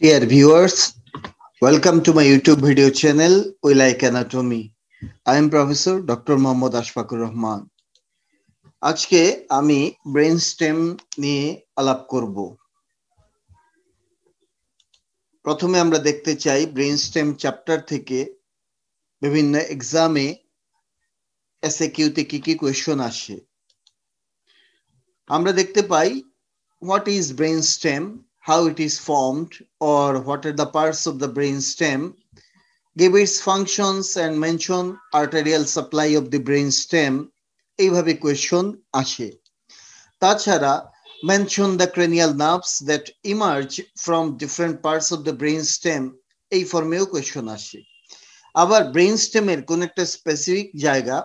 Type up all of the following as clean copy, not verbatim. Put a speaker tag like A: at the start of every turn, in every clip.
A: Dear viewers, welcome to my YouTube video channel, We Like Anatomy. I am Professor Dr. Mohammad Ashfaqur Rahman. আজকে আমি brain stem নিয়ে আলাপ করব। প্রথমে আমরা দেখতে চাই ব্রেন স্টেম চ্যাপ্টার থেকে বিভিন্ন এক্সামে এসএকিউতে কি কি কোয়েশ্চন আসে। আমরা দেখতে পাই what is brain stem, how it is formed, or what are the parts of the brain stem, give its functions and mention arterial supply of the brain stem. এইভাবে question আসে। তাছাড়া mention the cranial nerves that emerge from different parts of the brain stem, এই ফর্মেও question আসে। আবার brain স্টেমের কোন একটা specific জায়গা,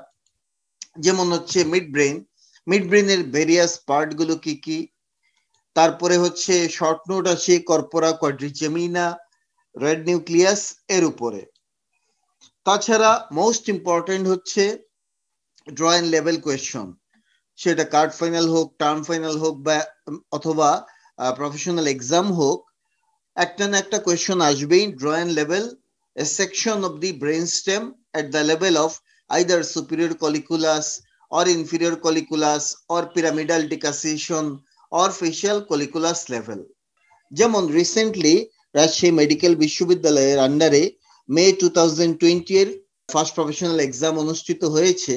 A: যেমন হচ্ছে মিড ব্রেনের ভেরিয়াস পার্ট গুলো কি কি, তারপরে হচ্ছে শর্ট নোট আসে কর্পোরা কোয়াড্রিজেমিনা, রেড নিউক্লিয়াস এর উপরে। তাছাড়া মোস্ট ইম্পর্টেন্ট হচ্ছে ড্রয়িং লেভেল কোয়েশ্চন, সেটা কার্ড ফাইনাল হোক, টার্ম ফাইনাল হোক বা অথবা প্রফেশনাল এক্সাম হোক, একটা না একটা কোয়েশ্চন আসবেই drawing level, a section of the brain stem at the level of either superior colliculus or inferior colliculus or pyramidal decussation or facial colliculus level. যেমন রিসেন্টলি রাজশাহী মেডিকেল বিশ্ববিদ্যালয়ের আন্ডারে মে 2020 এর ফার্স্ট প্রফেশনাল এক্সাম অনুষ্ঠিত হয়েছে।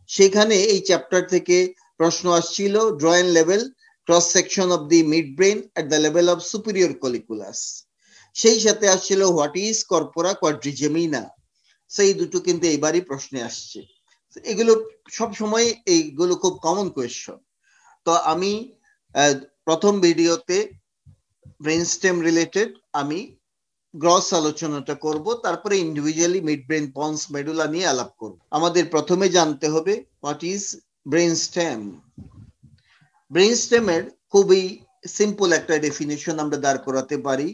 A: সেখানে এই chapter থেকে প্রশ্ন আসছিল drawing level cross section of the mid brain at the level of superior কলিকুলাস, সেই সাথে আসছিল হোয়াট ইজ কর্পোরা কোয়াড্রিজেমিনা। সেই দুটো কিন্তু এইবারই প্রশ্নে আসছে। এগুলো সব সময় এইগুলো খুব কমন কোয়েশ্চন। তো আমি প্রথম ভিডিওতে ব্রেন স্টেম রিলেটেড আমি গ্রস আলোচনাটা করব, তারপরে individually mid brain, pons, medulla নিয়ে আলাপ করব। আমাদের প্রথমে জানতে হবে what is brain stem. Brain স্টেমের খুবই সিম্পল একটা ডেফিনিশন আমরা দাঁড় করাতে পারি।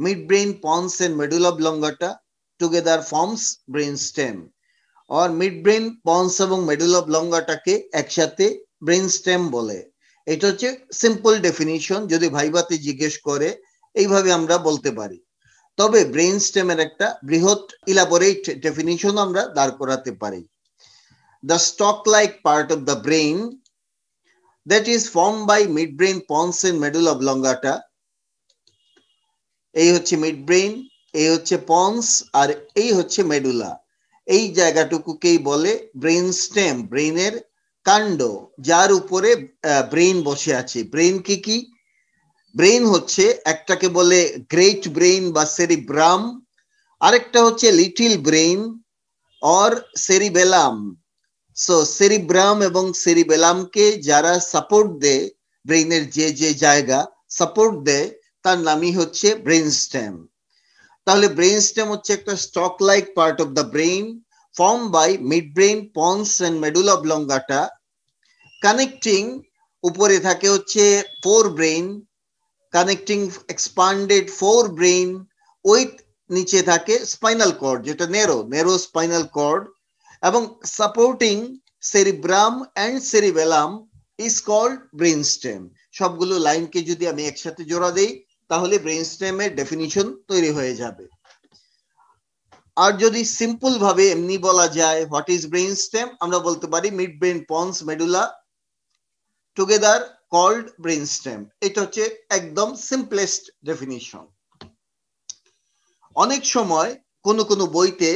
A: Mid brain, pons and medulla oblongata together forms brain stem, আর মিড ব্রেন, পন্স এবং মেডুলা অবলঙ্গাটাকে একসাথে ব্রেন স্টেম বলে। এটা হচ্ছে সিম্পল ডেফিনিশন, যদি ভাইভাতে জিজ্ঞেস করে এইভাবে আমরা বলতে পারি। তবে ব্রেন স্টেমের একটা বৃহৎ ইলাবোরেট ডেফিনিশন আমরা দাঁড় করাতে পারি। The stock like part of the brain that is formed by midbrain, pons and medulla oblongata. এই হচ্ছে মিডব্রেন, এই হচ্ছে পন্স, আর এই হচ্ছে মেডুলা। এই জায়গাটুকুকেই বলে ব্রেন স্টেম, ব্রেনের কাণ্ড, যার উপরে ব্রেন বসে আছে। ব্রেন কি কি? ব্রেন হচ্ছে একটাকে বলে গ্রেট ব্রেন বা সেরিব্রাম, আরেকটা হচ্ছে little brain or cerebellum. So cerebrum এবং সেরিবেলামকে যারা সাপোর্ট দেয়, ব্রেইনের যে যে জায়গা সাপোর্ট দেয়, তার নামই হচ্ছে ব্রেন স্টেম। তাহলে ব্রেন স্টেম হচ্ছে একটা stalk like part of the brain form by mid brain, pons and medulla oblongata, connecting, উপরে থাকে হচ্ছে forebrain, connecting expanded forebrain with, নিচে থাকে স্পাইনাল কর্ড, যেটা নেরো স্পাইনাল কর্ড, এবং supporting cerebrum and cerebellum is called brain stem. সবগুলো লাইনকে যদি আমি একসাথে জোড়া দেই তাহলে ব্রেন স্টেমের ডেফিনিশন তৈরি হয়ে যাবে। আর যদি সিম্পল ভাবে এমনি বলা যায় হোয়াট ইজ ব্রেন স্টেম, আমরা বলতে পারি mid brain, pons, medulla together called brain stem. এটা হচ্ছে একদম সিম্পলেস্ট ডেফিনিশন। অনেক সময় কোন বইতে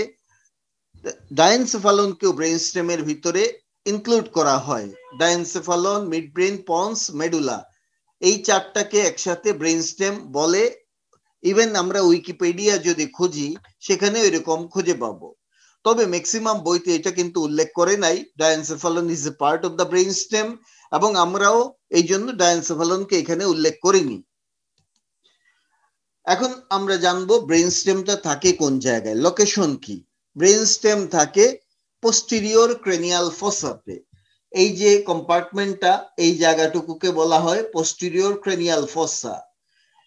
A: ডায়েনসেফালনকেও ব্রেন স্টেমের ভিতরে ইনক্লুড করা হয়। ডায়েনসেফালন, মিড ব্রেন, পন্স, মেডুলা, এই চারটাকে একসাথে ব্রেন স্টেম বলে। ইভেন আমরা উইকিপিডিয়া যদি খুঁজি সেখানে এরকম খুঁজে পাবো। তবে ম্যাক্সিমাম বইতে এটা কিন্তু উল্লেখ করে নাই diencephalon is a part of the brain stem, এবং আমরাও এই জন্য ডায়েনসেফালনকে এখানে উল্লেখ করিনি। এখন আমরা জানবো ব্রেন স্টেমটা থাকে কোন জায়গায়, লোকেশন কি। ব্রেন স্টেম থাকে পোস্টেরিয়র ক্রেনিয়াল ফসাতে। এই যে কম্পার্টমেন্টটা, এই জায়গাটুকুকে বলা হয় পোস্টেরিয়র ক্রেনিয়াল ফসা।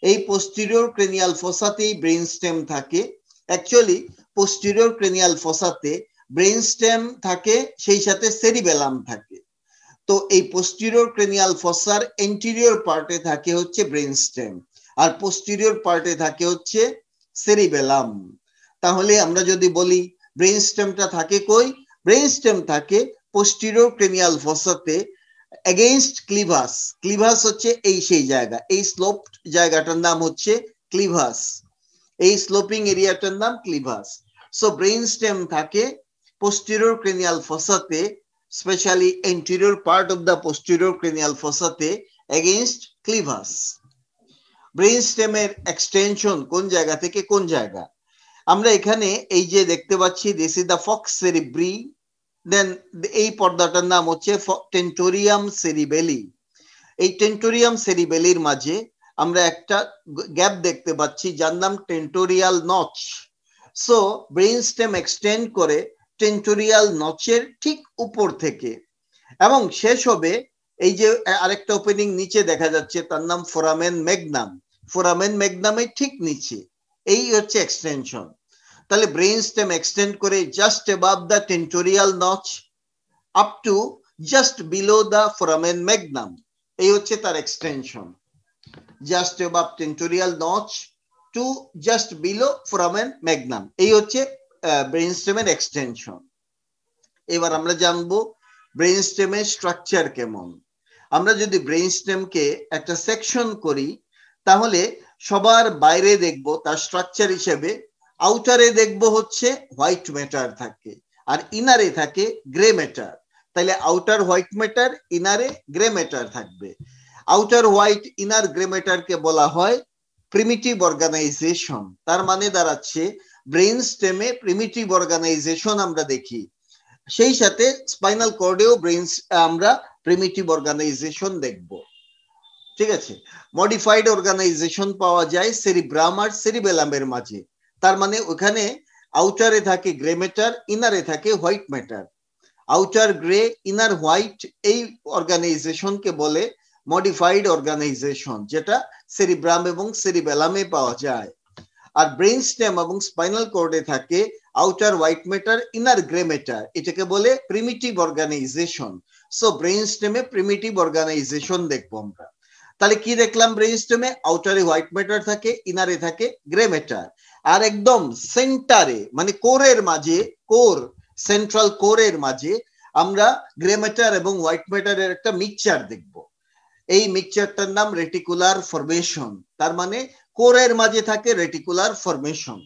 A: এই পোস্টেরিয়র ক্রেনিয়াল ফসাতেই ব্রেন স্টেম থাকে। অ্যাকচুয়ালি পোস্টেরিয়র ক্রেনিয়াল ফসাতে ব্রেন স্টেম থাকে, সেই সাথে সেরিবেলাম থাকে। তো এই পোস্টেরিয়র ক্রেনিয়াল ফসার এন্টেরিয়র পার্টে থাকে হচ্ছে ব্রেন স্টেম, আর পোস্টেরিয়র পার্টে থাকে হচ্ছে সেরিবেলাম। তাহলে আমরা যদি বলি ব্রেন স্টেমটা থাকে কই, ব্রেন স্টেম থাকে পোস্টেরিয়র ক্রেনিয়াল ফসাতে এগেইনস্ট ক্লিভাস। ক্লিভাস হচ্ছে এই সেই জায়গা, এই স্লোপ জায়গাটার নাম হচ্ছে ক্লিভাস, এই স্লোপিং এরিয়াটার নাম ক্লিভাস। সো ব্রেন স্টেম থাকে posterior cranial fossate, especially anterior part of the posterior cranial fossate against clivus. Brain স্টেমের এক্সটেনশন কোন জায়গা থেকে কোন জায়গা, আমরা এখানে এই যে দেখতে পাচ্ছি this is the falx cerebri, then এই পর্দাটার নাম হচ্ছে টেন্টোরিয়াম সেরিবেলি। এই টেন্টোরিয়াম সেরিবেলির মাঝে আমরা একটা গ্যাপ দেখতে পাচ্ছি যার নাম tentorial notch. So brain stem extend করে টেন্টোরিয়াল নচের ঠিক উপর থেকে এবং শেষ হবে এই যে আরেকটা ওপেনিং নিচে দেখা যাচ্ছে তার নাম ফোরামেন ম্যাগনাম, ফোরামেন ম্যাগনামের ঠিক নিচে, এই হচ্ছে এক্সটেনশন। তাহলে ব্রেন স্টেম এক্সটেন্ড করে just above the tentorial notch up to just below the foramen magnum, এই হচ্ছে তার extension, just above tentorial notch to just below foramen magnum, এই হচ্ছে ব্রেন স্টেমের এক্সটেনশন। এবার আমরা জানবো ব্রেন স্টেমের স্ট্রাকচার কেমন। আমরা যদি ব্রেন স্টেমকে একটা সেকশন করি তাহলে সবার বাইরে দেখব তার স্ট্রাকচার হিসেবে আউটারে দেখব হচ্ছে হোয়াইট ম্যাটার থাকে আর ইনারে থাকে গ্রে ম্যাটার। তাহলে আউটার হোয়াইট ম্যাটার, ইনারে গ্রে ম্যাটার থাকবে। আউটার হোয়াইট ইনার গ্রে ম্যাটারকে বলা হয় প্রিমিটিভ অর্গানাইজেশন। তার মানে দাঁড়াচ্ছে ব্রেন স্টেমে প্রিমিটিভ অর্গানাইজেশন আমরা দেখি, সেই সাথে স্পাইনাল কর্ডেও ব্রেন আমরা প্রিমিটিভ অর্গানাইজেশন দেখব। ঠিক আছে, মডিফাইড অর্গানাইজেশন পাওয়া যায় সেরিব্রাম আর সেরিবেলামের মাঝে। তার মানে ওখানে আউটারে থাকে গ্রে ম্যাটার, ইনারে থাকে white matter. Outer grey inner white, এই অর্গানাইজেশনকে বলে মডিফাইড অর্গানাইজেশন, যেটা সেরিব্রাম এবং সেরিবেলামে পাওয়া যায়। আর ব্রেন স্টেম এবং স্পাইনাল কর্ডে থাকে outer white matter, inner grey matter, এটাকে বলে প্রিমিটিভ অর্গানাইজেশন। সো ব্রেন স্টেমে প্রিমিটিভ অর্গানাইজেশন দেখবো আমরা। তাহলে কি দেখলাম, ব্রেন স্টেমে আউটারে হোয়াইট ম্যাটার থাকে, ইনারে থাকে গ্রে ম্যাটার, আর একদম সেন্টারে মানে কোরের মাঝে, কোর সেন্ট্রাল কোরের মাঝে আমরা গ্রে ম্যাটার এবং হোয়াইট ম্যাটারের একটা মিক্সচার দেখব। এই মিক্সচারটার নাম রেটিকুলার ফরমেশন। তার মানে কোরের মাঝে থাকে রেটিকুলার ফরমেশন।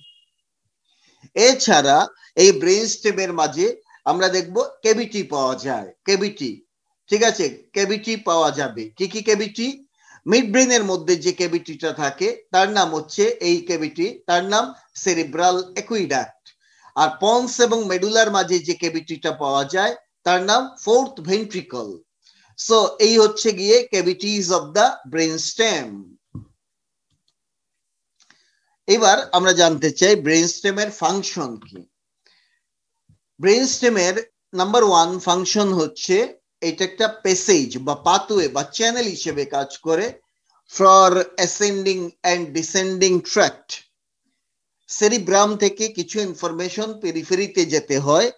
A: এছাড়া এই ব্রেন স্টেমের মাঝে আমরা দেখব ক্যাভিটি পাওয়া যায়, ক্যাভিটি। ঠিক আছে, ক্যাভিটি পাওয়া যাবে। কি কি ক্যাভিটি? মিড ব্রেনের মধ্যে যে ক্যাভিটিটা থাকে তার নাম হচ্ছে, এই ক্যাভিটি তার নাম সেরিব্রাল অ্যাকুইডাক্ট। আর পন্স এবং মেডুলার মাঝে যে ক্যাভিটিটা পাওয়া যায় তার নাম ফোর্থ ভেন্ট্রিকল। সো এই হচ্ছে গিয়ে ক্যাভিটিজ অফ দা ব্রেন স্টেম। এবার আমরা জানতে চাই ব্রেন স্টেমের ফাংশন কি। ব্রেন স্টেমের নাম্বার 1 ফাংশন হচ্ছে এটা একটা প্যাসেজ বা পাথওয়ে বা চ্যানেল হিসেবে কাজ করে for ascending and descending tract. Cerebrum থেকে কিছু ইনফরমেশন পেরিফেরিতে যেতে হয়,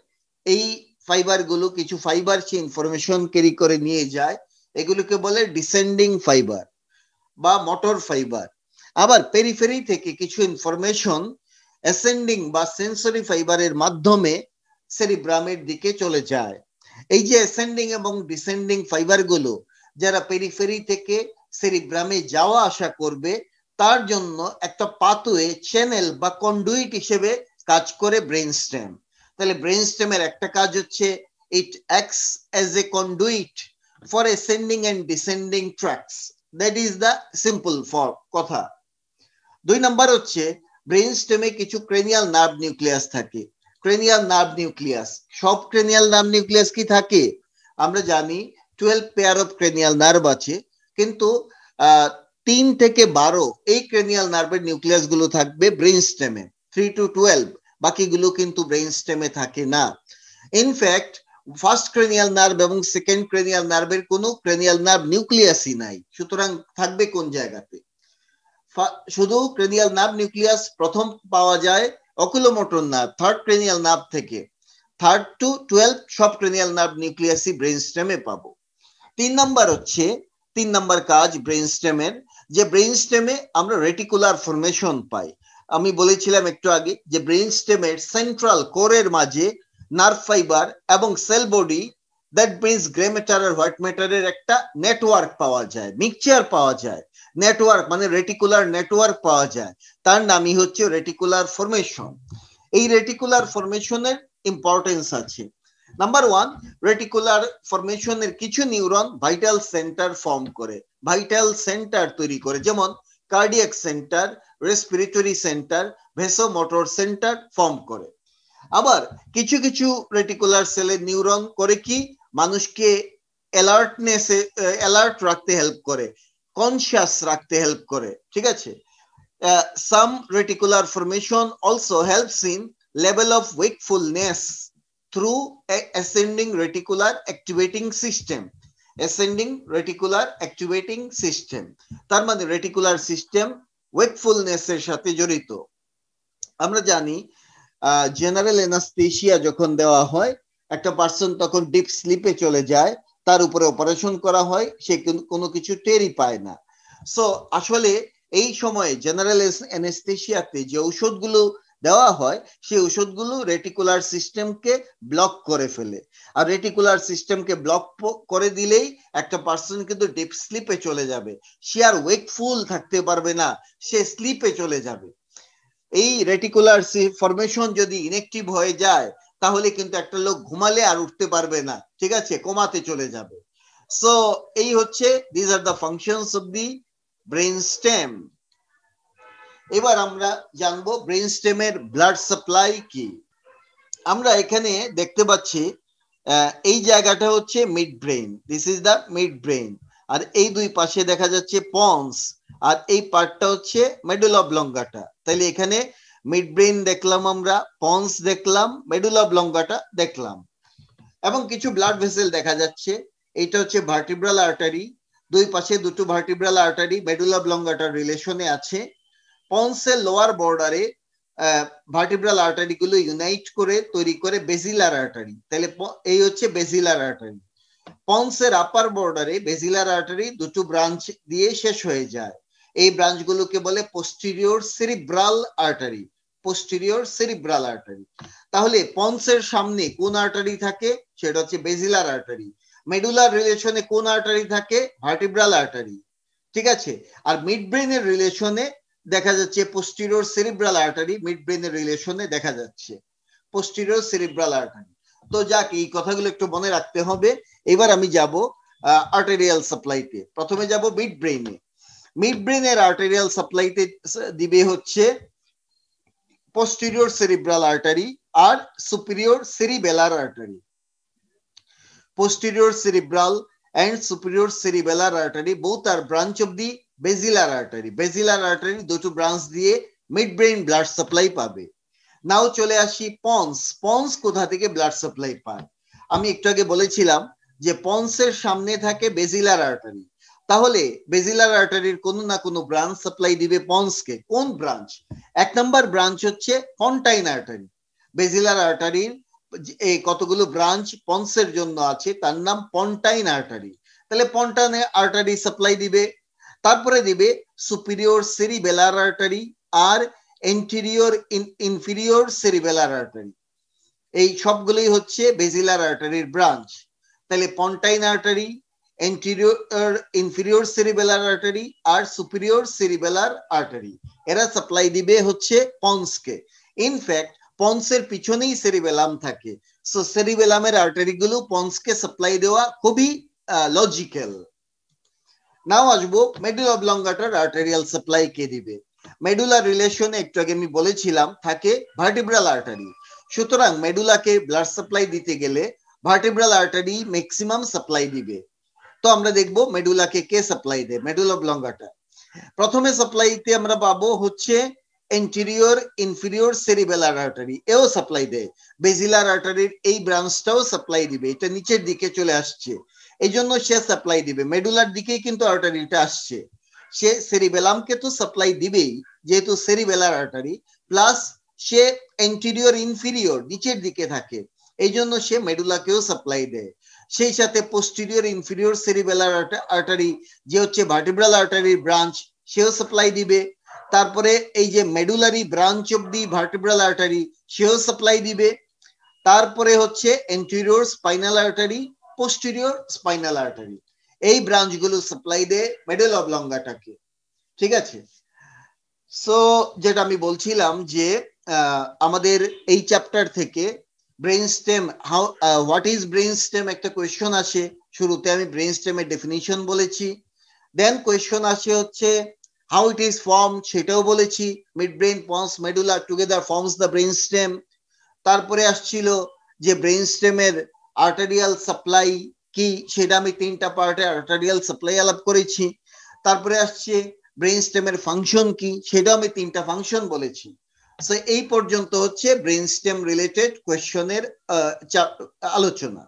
A: এই ফাইবার গুলো কিছু ফাইবার সে ইনফরমেশন ক্যারি করে নিয়ে যায়, এগুলোকে বলে ডিসেন্ডিং ফাইবার বা মোটর ফাইবার। আবার পেরিফেরি থেকে কিছু ইনফরমেশন অ্যাসেন্ডিং বা সেন্সরি ফাইবারের মাধ্যমে সেরিব্রামের দিকে চলে যায়। এই যে অ্যাসেন্ডিং এবং ডিসেন্ডিং ফাইবার গুলো যারা পেরিফেরি থেকে সেরিব্রামে যাওয়া আসা করবে তার জন্য একটা পাথওয়ে, চ্যানেল বা কন্ডুইট হিসেবে কাজ করে ব্রেন স্টেম। তাহলে ব্রেন স্টেমের একটা কাজ হচ্ছে it acts as a conduit for ascending and descending tracts. That is the simple for কথা। 2 নাম্বার হচ্ছে ব্রেন স্টেমে কিছু ক্রেনিয়াল নার্ভ নিউক্লিয়াস থাকে। ক্রেনিয়াল নার্ভ নিউক্লিয়াস, সব ক্রেনিয়াল নার্ভ নিউক্লিয়াস কি থাকে? আমরা জানি 12 পেয়ার অফ ক্রেনিয়াল নার্ভ আছে, কিন্তু 3 থেকে 12 এই ক্রেনিয়াল নার্ভের নিউক্লিয়াস গুলো থাকবে ব্রেন স্টেমে, 3 to 12, বাকিগুলো কিন্তু ব্রেন স্টেমে থাকে না। ইনফ্যাক্ট ফার্স্ট ক্রেনিয়াল নার্ভ এবং সেকেন্ড ক্রেনিয়াল নার্ভের কোনো ক্রেনিয়াল নার্ভ নিউক্লিয়াসই নাই। সুতরাং থাকবে কোন জায়গাতে? শুধু ক্রেনিয়াল নার্ভ নিউক্লিয়াস প্রথম পাওয়া যায় oculomotor nerve, third cranial nerve থেকে। 3 to 12 সব ক্রেনিয়াল নার্ভ নিউক্লিয়াসই ব্রেন স্টেমে পাবো। 3 নাম্বার কাজ ব্রেন স্টেমের, যে ব্রেইন স্টেমে আমরা রেটিকুলার ফরমেশন পাই। আমি বলেছিলাম একটু আগে যে ব্রেইন স্টেমের সেন্ট্রাল কোরের মাঝে নার্ভ ফাইবার এবং cell body that brings grey matter আর হোয়াইট ম্যাটারের একটা নেটওয়ার্ক পাওয়া যায়, মিক্সচার পাওয়া যায়। নেটওয়ার্ক মানে রেটিকুলার নেটওয়ার্ক পাওয়া যায়, তার নামই হচ্ছে রেটিকুলার ফরমেশন। এই রেটিকুলার ফরমেশনের ইম্পর্টেন্স আছে। নাম্বার ওয়ান, রেটিকুলার ফরমেশনের কিছু নিউরন ভাইটাল সেন্টার ফর্ম করে, ভাইটাল সেন্টার তৈরি করে, যেমন cardiac centre, respiratory centre, vasomotor centre form করে। আবার কিছু কিছু রেটিকুলার সেলের নিউরন করে কি, মানুষকে অ্যালার্ট রাখতে হেল্প করে, কনসিয়াস রাখতে হেল্প করে, ঠিক আছে। Some reticular formation also helps in level of wakefulness through ascending reticular activating system, ascending reticular activating system, তার মানে রেটিকুলার সিস্টেম ওয়েকফুলনেস এর সাথে জড়িত। আমরা জানি জেনারেল অ্যানাস্থেসিয়া যখন দেওয়া হয় একটা পার্সন তখন ডিপ স্লিপে চলে যায়, তার উপরে অপারেশন করা হয়, সে কোনো কিছু টেরই পায় না। সো আসলে এই সময়ে জেনারেল অ্যানাস্থেসিয়াতে যে ঔষধগুলো দেওয়া হয় সেই ওষুধগুলো রেটিকুলার সিস্টেমকে ব্লক করে ফেলে, আর রেটিকুলার সিস্টেমকে ব্লক করে দিলেই একটা পার্সন কিন্তু ডিপ স্লিপে চলে যাবে, সে আর ওয়েকফুল থাকতে পারবে না, সে স্লিপে চলে যাবে। এই রেটিকুলার ফরমেশন যদি ইনঅ্যাক্টিভ হয়ে যায় তাহলে কিন্তু একটা লোক ঘুমালে আর উঠতে পারবে না, ঠিক আছে, কোমাতে চলে যাবে। সো এই হচ্ছে this are the functions of the brain stem. এবার আমরা জানবো ব্রেইন স্টেমের ব্লাড সাপ্লাই কি। আমরা এখানে দেখতে পাচ্ছি এই জায়গাটা হচ্ছে mid brain, this is the mid brain, আর এই দুই পাশে দেখা যাচ্ছে পন্স, আর এই পার্টটা হচ্ছে মেডুলা অবলঙ্গাটা। তাহলে এখানে মিড ব্রেইন দেখলাম, আমরা পন্স দেখলাম, মেডুলা অবলঙ্গাটা দেখলাম, এবং কিছু ব্লাড ভেসেল দেখা যাচ্ছে। এইটা হচ্ছে ভার্টিব্রাল আর্টারি, দুই পাশে দুটো ভার্টিব্রাল আর্টারি মেডুলা অবলঙ্গাটার রিলেশনে আছে। পন্সের লোয়ার বর্ডারে ভার্টিব্রাল আর্টারি গুলো ইউনাইট করে তৈরি করে বেজিলার আর্টারি, তাহলে এই হচ্ছে বেজিলার আর্টারি। পন্সের আপার বর্ডারে বেজিলার আর্টারি দুটো ব্রাঞ্চ দিয়ে শেষ হয়ে যায়, এই ব্রাঞ্চগুলোকে বলে posterior cerebral artery, posterior cerebral artery. তাহলে পন্সের সামনে কোন আর্টারি থাকে, সেটা হচ্ছে বেজিলার আর্টারি। মেডুলার রিলেশনে কোন আর্টারি থাকে, ভার্টিব্রাল আর্টারি, ঠিক আছে। আর মিড ব্রেইনের রিলেশনে দেখা যাচ্ছে পোস্টেরিয়র সেরিব্রাল আর্টারি, মিড ব্রেইনের রিলেশনে দেখা যাচ্ছে পোস্টেরিয়র সেরিব্রাল আর্টারি। তো যাক, এই কথাগুলো একটু মনে রাখতে হবে। এবার আমি যাব আর্টেরিয়াল সাপ্লাইতে। প্রথমে যাব মিড ব্রেইনে। মিড ব্রেইনের আর্টেরিয়াল সাপ্লাইতে দিবে হচ্ছে posterior cerebral artery R superior cerebellar artery. Posterior cerebral and superior cerebellar artery both are branch of the basilar artery. Basilar artery দুটো ব্রাঞ্চ দিয়ে মিড ব্রেইন ব্লাড সাপ্লাই পাবে। নাও চলে আসি পন্স। পন্স কোথা থেকে ব্লাড সাপ্লাই পায়? আমি একটু আগে বলেছিলাম যে পন্সের সামনে থাকে বেজিলার আর্টারি, তাহলে বেজিলার আর্টারির কোনো না কোনো ব্রাঞ্চ সাপ্লাই দিবে পন্সকে। কোন ব্রাঞ্চ? এক নাম্বার ব্রাঞ্চ হচ্ছে পন্টাইন আর্টারি। বেজিলার আর্টারির এই কতগুলো ব্রাঞ্চ পন্সের জন্য আছে, তার নাম পন্টাইন আর্টারি। তাহলে পন্টাইন আর্টারি সাপ্লাই দিবে। তারপরে দিবে সুপিরিয়র সেরিবেলার আর্টারি আর এন্টেরিয়র ইনফিরিয়র সেরিবেলার আর্টারি। এই সবগুলোই হচ্ছে বেজিলার আর্টারির ব্রাঞ্চ। তাহলে pontine artery, anterior inferior cerebellar artery আর সুপিরিয়র সেরিবেলার আর্টারি, এরা সাপ্লাই দিবে হচ্ছে পন্সকে। ইনফ্যাক্ট পন্সের পিছনেই সেরিবেলাম থাকে, সো সেরিবেলামের আর্টারি গুলো পন্সকে সাপ্লাই দেওয়া খুবই লজিক্যাল। নাও আসবো মেডুলা অবলঙ্গাটার আর্টেরিয়াল সাপ্লাই কে দিবে। মেডুলা রিলেশনে একটু আগে আমি বলেছিলাম থাকে ভার্টিব্রাল আর্টারি, সুতরাং মেডুলাকে ব্লাড সাপ্লাই দিতে গেলে ভার্টিব্রাল আর্টারি ম্যাক্সিমাম সাপ্লাই দিবে। তো আমরা দেখবো মেডুলাকে কে সাপ্লাই দেয়। মেডুলা অবলঙ্গাটা প্রথমে সাপ্লাইতে আমরা পাবো হচ্ছে এন্টেরিয়র ইনফিরিয়র সেরিবেলার আর্টারি, এও সাপ্লাই দেয়। বেজিলার আর্টারির এই ব্রাঞ্চটাও সাপ্লাই দিবে, এটা নিচের দিকে চলে আসছে, এই জন্য সে সাপ্লাই দিবে। মেডুলার দিকেই কিন্তু আর্টারিটা আসছে, সে সেরিবেলামকে তো সাপ্লাই দিবেই, যেহেতু সেরিবেলার আর্টারি, প্লাস সে এন্টেরিয়র ইনফিরিয়র নিচের দিকে থাকে, এই জন্য সে মেডুলাকেও সাপ্লাই দেয়। সেই সাথে পোস্টেরিয়র ইনফিরিয়র সেরিবেলার আর্টারি যে হচ্ছে ভার্টিব্রাল আর্টারির ব্রাঞ্চ, সেও সাপ্লাই দিবে। তারপরে এই যে medullary branch of the vertebral artery সেও সাপ্লাই দিবে। তারপরে হচ্ছে anterior spinal artery, posterior spinal artery, এই ব্রাঞ্চগুলো সাপ্লাই দেয় মেডুল অবলঙ্গাটাকে। ঠিক আছে? সো যেটা আমি বলছিলাম যে আমাদের এই চ্যাপ্টার থেকে brain stem, how what is brain stem একটা কোয়েশ্চন আসে। শুরুতে আমি ব্রেন স্টেমের ডেফিনিশন বলেছি, দেন কোয়েশ্চন আসে হচ্ছে হাউ ইট ইজ ফর্ম, সেটাও বলেছি। Mid brain pons medulla together forms the brain stem. তারপরে আসছিল যে ব্রেন স্টেমের আর্টারিয়াল সাপ্লাই কি, সেটা আমি 3টা পার্টে আর্টারিয়াল সাপ্লাই আলাপ করেছি। তারপরে আসছে ব্রেন স্টেমের ফাংশন কি, সেটা আমি 3টা ফাংশন বলেছি। সো এই পর্যন্ত হচ্ছে ব্রেন স্টেম রিলেটেড কোয়েশ্চনের আলোচনা।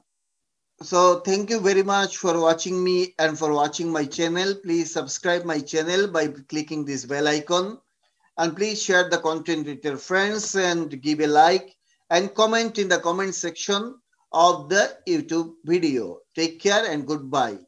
A: So thank you very much for watching me and for watching my channel. Please subscribe my channel by clicking this bell icon, and please share the content with your friends and give a like and comment in the comment section of the YouTube video. Take care and goodbye.